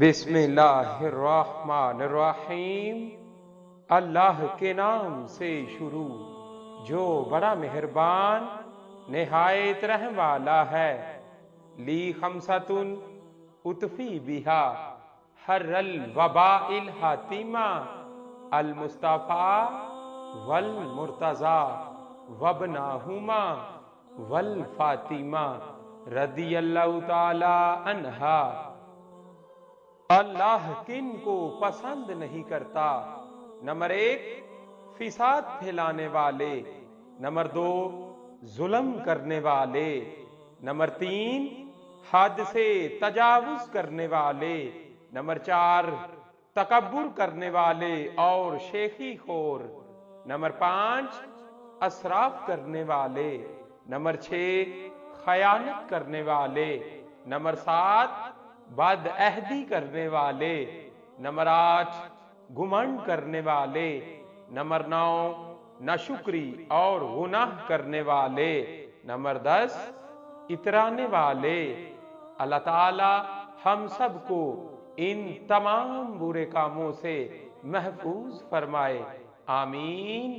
بسم اللہ الرحمن الرحیم۔ اللہ کے نام سے شروع جو بڑا مہربان نہایت رحم والا ہے۔ لی خمسۃ اطفی بہا حر الوباء الحاتمہ المصطفیٰ والمرتضیٰ وابناہما والفاطمہ رضی اللہ تعالی عنہا۔ اللہ کن کو پسند نہیں کرتا؟ نمبر 1 فساد پھیلانے والے، نمبر 2 ظلم کرنے والے، نمبر 3 حد سے تجاوز کرنے والے، نمبر 4 تکبر کرنے والے اور شیخی خور، نمبر 5 اسراف کرنے والے، نمبر 6 خیانت کرنے والے، نمبر 7 بد عہدی کرنے والے، نمبر 8 گھمنڈ کرنے والے، نمبر 9 ناشکری اور گناہ کرنے والے، نمبر 10 اترانے والے۔ اللہ تعالی ہم سب کو ان تمام برے کاموں سے محفوظ فرمائے، آمین۔